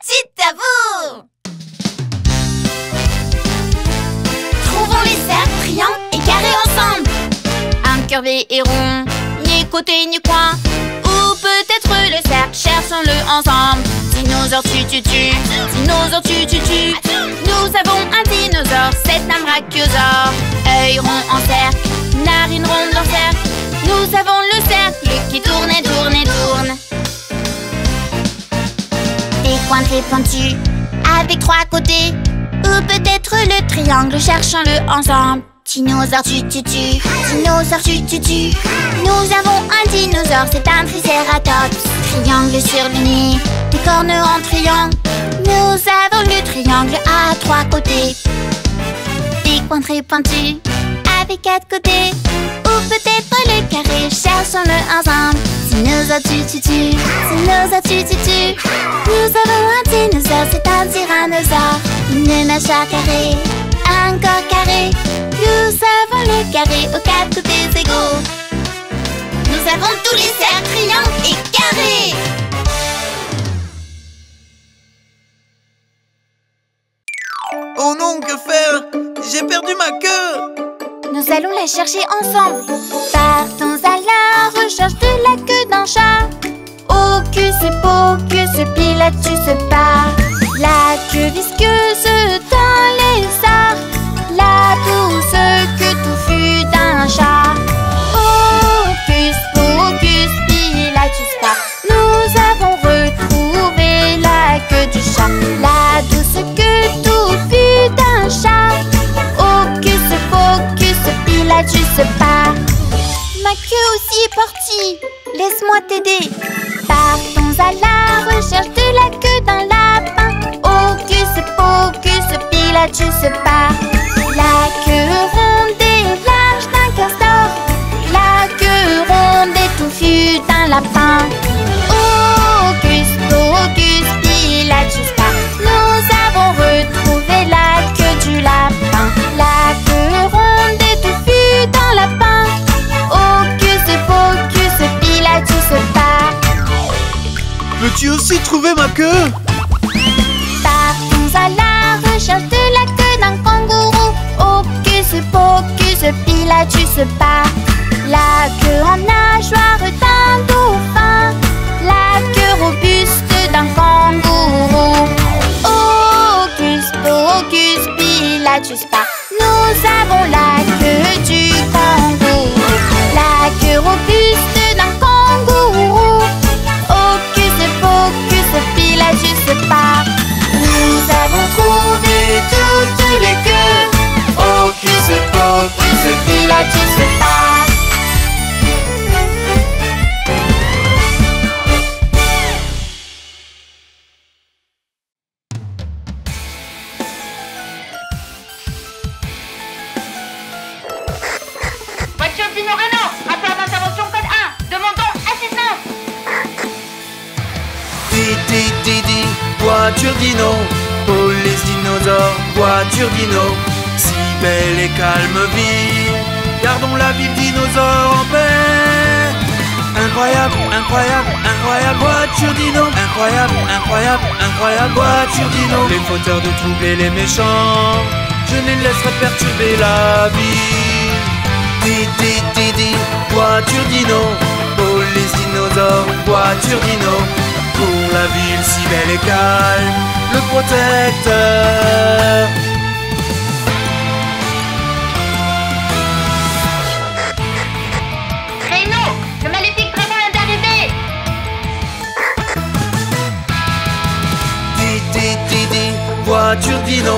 C'est à vous! Trouvons les cercles, triangles et carrés ensemble. Un curvé et rond, ni côté ni coin. Ou peut-être le cercle, cherchons-le ensemble. Dinosaure tu, dinosaure tu. Nous avons un dinosaure, c'est un brachiosaure. Œil rond en cercle, narine ronde en cercle. Nous avons le cercle qui tourne et tourne et tourne. Des coins très pentus, avec 3 côtés. Ou peut-être le triangle, cherchons-le ensemble. Dinosaure tu, dinosaure tu. Nous avons un dinosaure, c'est un tricératops. Triangle sur le nez, des cornes en triangle. Nous avons le triangle à 3 côtés. Des coins très pointus, avec 4 côtés. Ou peut-être le carré, cherchons-le ensemble. Dinosaure tu, dinosaure tu. Nous avons un dinosaure, c'est un tyrannosaure. Une mâchoire carrée, un corps carré. Nous avons le carré aux 4 côtés égaux. Nous avons tous les cercles, triangles et carrés. Oh non, que faire? J'ai perdu ma queue. Nous allons la chercher ensemble. Partons à la recherche de la queue d'un chat. Hocus pocus, Pilatus part. La queue visqueuse dans les arts. La douce queue touffue d'un chat. Hocus pocus, Pilatus part. Nous avons retrouvé la queue du chat. La douce queue touffue d'un chat. Hocus pocus, Pilatus part. Ma queue aussi est partie. Laisse-moi t'aider. Partons à la recherche de la queue d'un lapin. Hocus pocus, Pilatus part. La queue ronde et large d'un castor. La queue ronde et touffue d'un lapin. Hocus pocus, Pilatus part. Nous avons retrouvé la queue du lapin. La queue ronde et touffue d'un lapin. Hocus pocus, Pilatus part. Peux-tu aussi trouver ma queue? Partons à la recherche de la queue d'un kangourou. Hocus pocus, Pilatus part. La queue en nageoire d'un dauphin. La queue robuste d'un kangourou. Hocus pocus, Pilatus part. Nous avons la queue du kangourou. La queue robuste d'un kangourou. Hocus pocus, Pilatus part. Nous avons trouvé toutes les queues. Hocus pocus, Pilatus part. Voiture Dino Renault, rapport d'intervention code 1. Demandons assistance. Didi, voiture dino. Police dinosaure, voiture dino. Si belle et calme vie, gardons la ville dinosaure en paix. Incroyable, incroyable, incroyable, voiture dino. Incroyable, incroyable, incroyable, voiture dino. Les fauteurs de troubles et les méchants, je ne les laisserai perturber la vie. Didi, voiture dino. Police dinosaure, voiture dino. Pour la ville si belle et calme, le protecteur. Renault, le maléfique dragon vient d'arriver. Didi, voiture dino.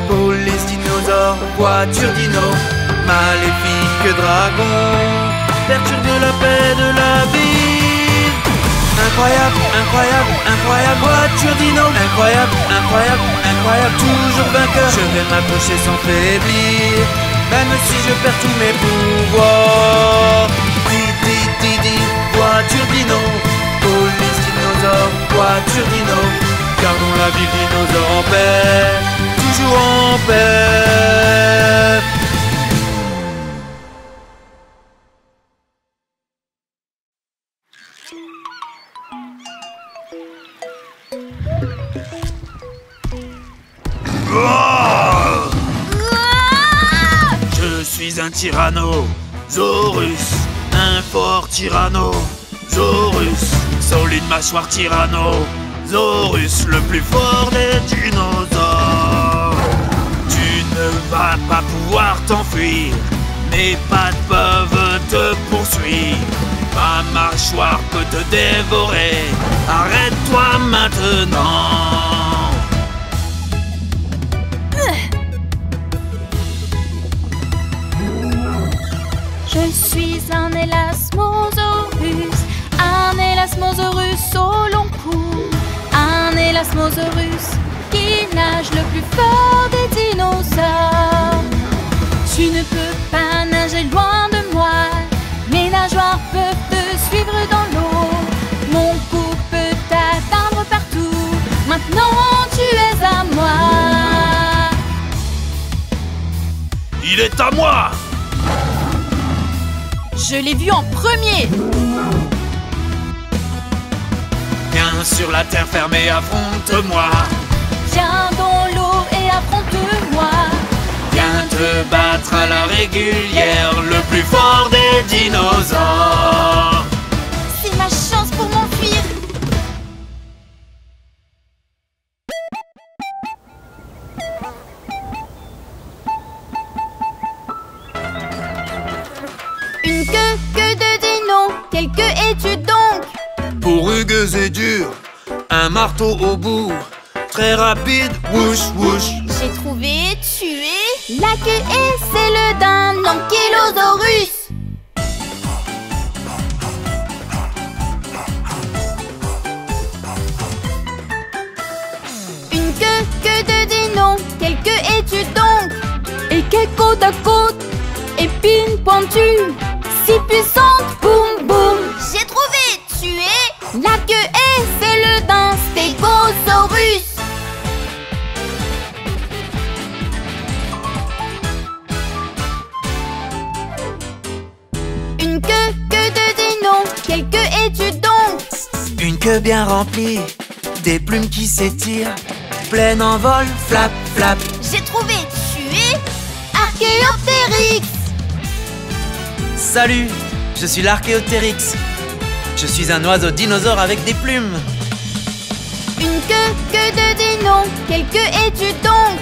Police dinosaure, voiture dino. Maléfique dragon, perturbe la paix de la ville. Incroyable, incroyable, incroyable, voiture dino. Incroyable, incroyable, incroyable, toujours vainqueur. Je vais m'approcher sans faiblir, même si je perds tous mes pouvoirs. Didi, voiture dino. Police dinosaure, voiture dino. Gardons la ville dinosaure en paix, toujours en paix. Je suis un tyrannosaurus, un fort tyrannosaurus, solide mâchoire tyrannosaurus, le plus fort des dinosaures. Tu ne vas pas pouvoir t'enfuir, mes pattes peuvent te poursuivre. Ma mâchoire peut te dévorer, arrête-toi maintenant. Je suis un élasmosaurus au long cou, un élasmosaurus qui nage le plus fort des dinosaures. Tu ne peux pas nager loin de moi, mes nageoires peuvent te suivre dans l'eau. Mon cou peut t'atteindre partout, maintenant tu es à moi. Il est à moi! Je l'ai vu en premier. Viens sur la terre fermée, affronte-moi. Viens dans l'eau et affronte-moi. Viens te battre à la régulière, le plus fort des dinosaures. C'est ma chance pour m'enfuir. Une queue de dino, quelle queue es-tu donc? Pour rugueuse et dure, un marteau au bout, très rapide, whoosh whoosh. J'ai trouvé et tué la queue et celle d'un ankylosaurus. Une queue de dino, quelle queue es-tu donc? Et quelle côte à côte, épine pointue, si puissante, boum boum. J'ai trouvé, tué la queue et celle d'un stégosaurus. Une queue de dino, quelle queue es-tu donc? Une queue bien remplie, des plumes qui s'étirent, pleine en vol, flap flap. J'ai trouvé, tué Archéoptérix. Salut, je suis l'Archéoptérix. Je suis un oiseau dinosaure avec des plumes. Une queue de dino, quelle queue es-tu donc?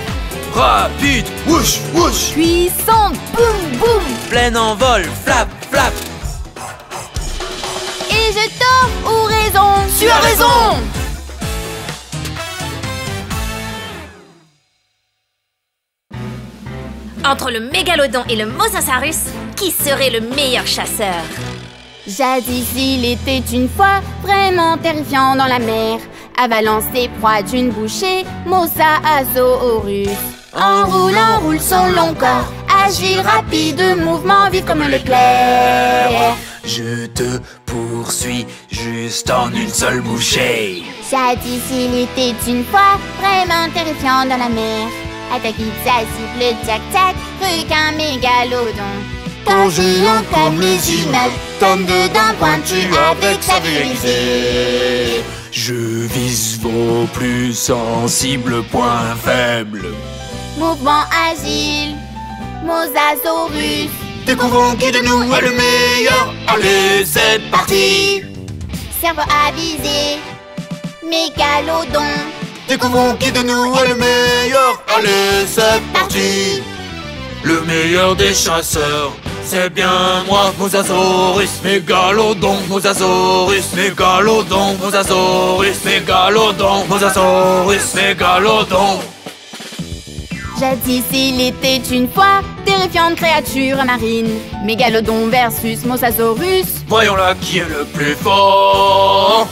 Rapide, whoosh whoosh. Puissante, boum boum. Pleine en vol, flap flap. Et j'ai tort ou raison? Tu as raison. Entre le mégalodon et le mosasaurus, qui serait le meilleur chasseur? Jadis il était une fois vraiment terrifiant dans la mer, avalant ses proies d'une bouchée, Mosasaurus. Enroule son long corps, agile, rapide, mouvement vif comme l'éclair. Je te poursuis juste en une seule bouchée. Jadis il était une fois vraiment terrifiant dans la mer, attaque sa cible, tac-tac, requin mégalodon. Ton géant comme les immeubles, tonne de dents pointues avec sa vérité. Je vise vos plus sensibles points faibles. Mouvement agile, Mosasaurus. Découvrons qui de nous est le meilleur. Allez, c'est parti. Cerveau avisé, mégalodon. Découvrons qui de nous est le meilleur. Allez, c'est parti. Le meilleur des chasseurs, c'est bien moi, Mosasaurus. Mégalodon, Mosasaurus. Mégalodon, Mosasaurus. Mégalodon, Mosasaurus. Mégalodon. Jadis il était une fois terrifiante créature marine, mégalodon versus Mosasaurus. Voyons là qui est le plus fort.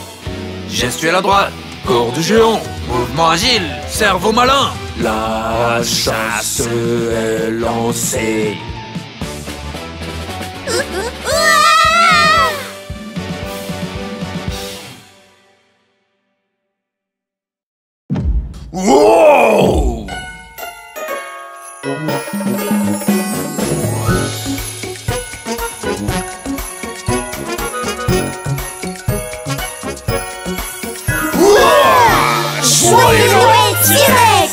Gestuelle à droite, corps du géant, mouvement agile, cerveau malin. La chasse est lancée. Wow! Joyeux T-Rex!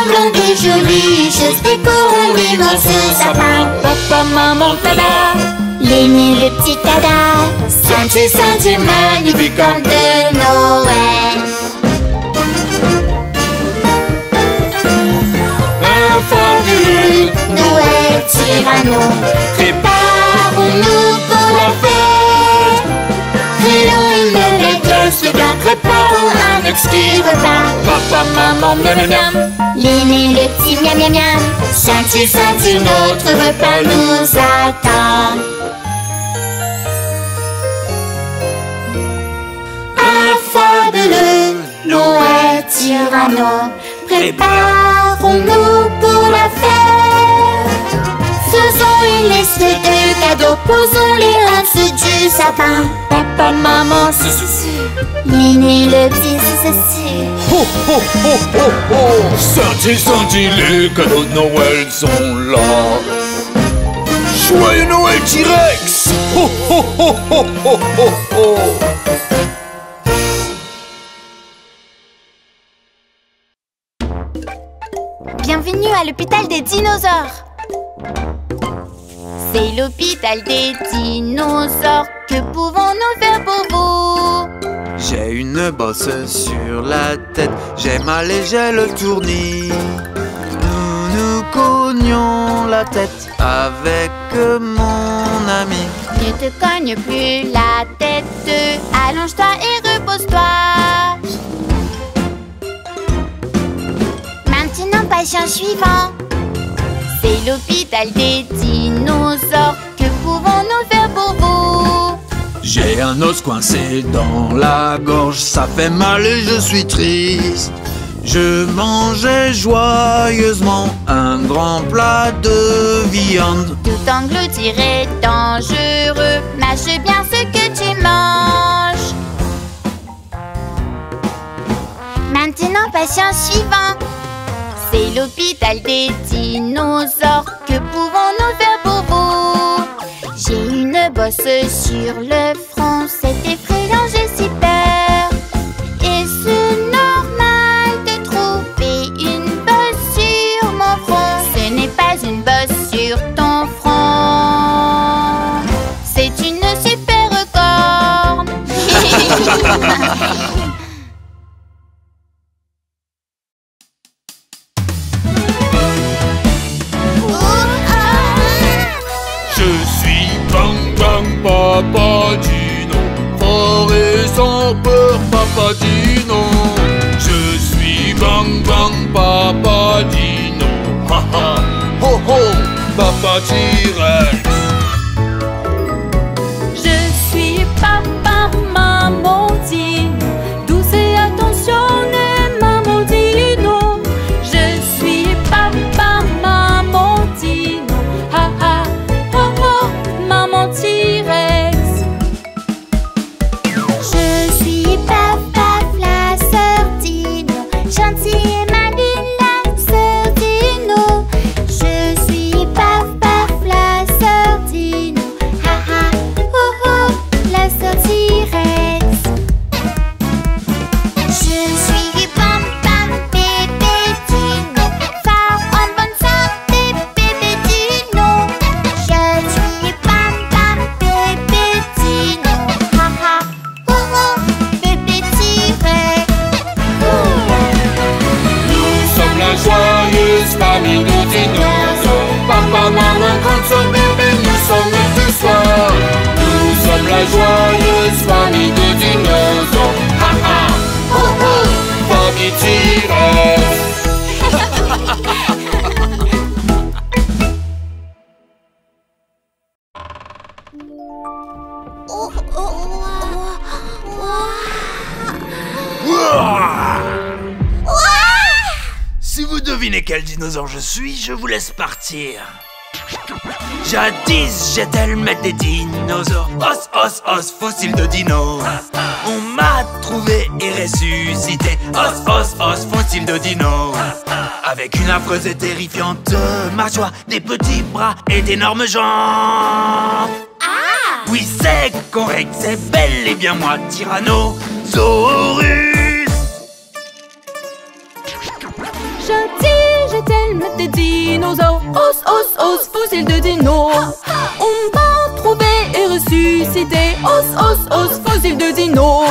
semblant de jolies choses décorant l'immense sapin. Papa, maman, dada, l'aîné, le petit dada, senti, senti, magnifique comme de Noël. Un fabuleux Noël Cyrano, préparons-nous pour la fête. Créons une nouvelle classe, bien préparons un exquis repas. Papa, maman, miam miam miam, l'aîné, le petit miam miam miam, senti, senti, notre repas nous attend. Un fabuleux Noël Cyrano, préparons-nous pour la fête. Faisons une liste de cadeaux, posons-les en dessous du sapin. Papa, maman, l'aîné, le petit, Ho ho ho ho ho! Senti, senti, les cadeaux de Noël sont là. Joyeux Noël T-Rex! Ho ho ho ho ho ho ho! Bienvenue à l'hôpital des dinosaures. C'est l'hôpital des dinosaures. Que pouvons-nous faire pour vous? J'ai une bosse sur la tête, j'ai mal et j'ai le tournis. Nous nous cognions la tête avec mon ami. Ne te cogne plus la tête, allonge-toi et repose-toi. Maintenant, patient suivant. C'est l'hôpital des dinosaures. Que pouvons-nous faire pour vous? J'ai un os coincé dans la gorge, ça fait mal et je suis triste. Je mangeais joyeusement un grand plat de viande. Tout engloutir est dangereux, mâche bien ce que tu manges. Maintenant, patient suivant. C'est l'hôpital des dinosaures. Que pouvons-nous faire pour vous? J'ai une bosse sur le front, c'est effrayant, j'ai si peur. Est-ce normal de trouver une bosse sur mon front? Ce n'est pas une bosse sur ton front, c'est une super corne. Papa Dino, fort et sans peur, Papa Dino. Je suis Bang Bang, Papa Dino. Ha ha, ho ho, Papa T-Rex. Je suis Papa Maman Dino, douce et attentionnée Maman Dino. Je suis Papa Maman Dino. Ha ha, ho ho, Maman T-Rex. Je suis Papa la sœur Dino, gentille et maligne la sœur Dino. Je suis Papa la sœur Dino, ha ha, ho ho, la sœur T-Rex. Je suis Papa bébé Dino, fort en bonne santé bébé Dino. Je suis Papa bébé Dino, ha ha, ho ho, bébé T-Rex. Nous sommes la joyeuse famille de dinosaures. Papa, maman, quand son bébé, nous sommes tous forts. Nous sommes la joyeuse famille de dinosaures. Ha ha, ho ho, famille T-Rex. Si vous devinez quel dinosaure je suis, je vous laisse partir. Jadis, j'étais le maître des dinosaures. Os, os, os, fossile de dino. On m'a trouvé et ressuscité. Os, os, os, fossile de dino. Avec une affreuse et terrifiante mâchoire, des petits bras et d'énormes jambes. Oui, c'est correct, c'est bel et bien moi, Tyrannosaurus. Gentil je t'aime des dinosaures. Os, os, os, fossiles de dino. On va trouver et ressusciter. Os, os, os, fossiles de dino.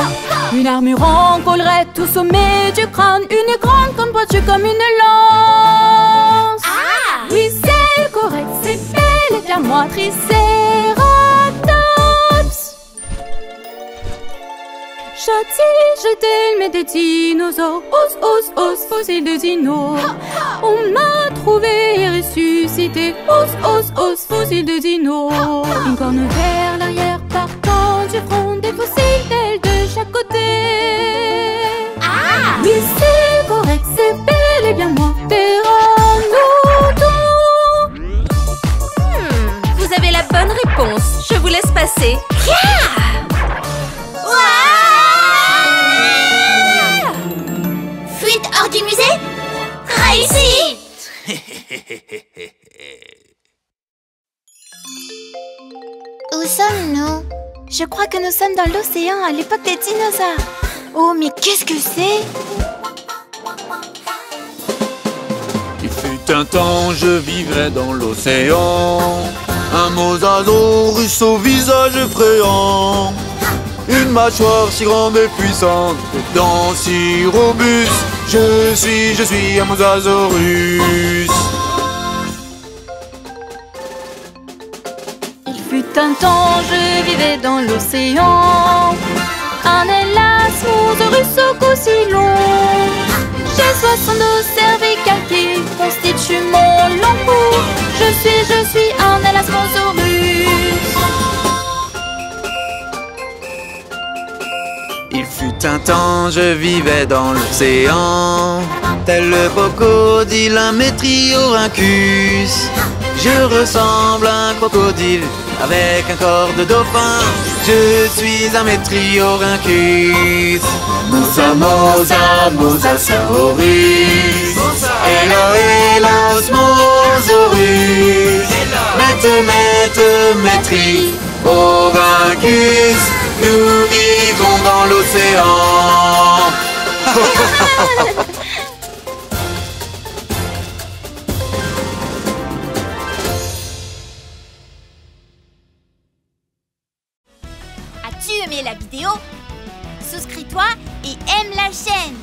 Une armure en collerette au sommet du crâne. Une grande comme pointue comme une lance. Oui, c'est correct, c'est bel et bien moi, Triceratops. Châtie, je t'aime des dinosaures. Os, os, os, fossiles de dino. On m'a trouvé et ressuscité. Os, os, os, fossiles de dino. Une corne vers l'arrière partant du front. Des fossiles d'ailes de chaque côté. Oui, c'est correct, c'est bel et bien moi, Pteranodon. Vous avez la bonne réponse. Je vous laisse passer. Fuite hors du musée? Réussi! Où sommes-nous? Je crois que nous sommes dans l'océan à l'époque des dinosaures. Oh, mais qu'est-ce que c'est? Il fut un temps, je vivais dans l'océan. Un mosasaurus au visage effrayant. Une mâchoire si grande et puissante, des dents si robustes. Je suis un mosasaurus. Il fut un temps, je vivais dans l'océan. Un élasmosaurus au cou si long. J'ai 62 cervicales qui constituent mon long cou. Je suis un élasmosaurus. Il fut un temps, je vivais dans l'océan. Tel le crocodile, un Metriorhynchus. Je ressemble à un crocodile avec un corps de dauphin. Je suis un Metriorhynchus. Mosa, mosa, mosasaurus. Hello, hello, osmosaurus. Mette, Metriorhynchus. Nous vivons dans l'océan. As-tu aimé la vidéo? Souscris-toi et aime la chaîne.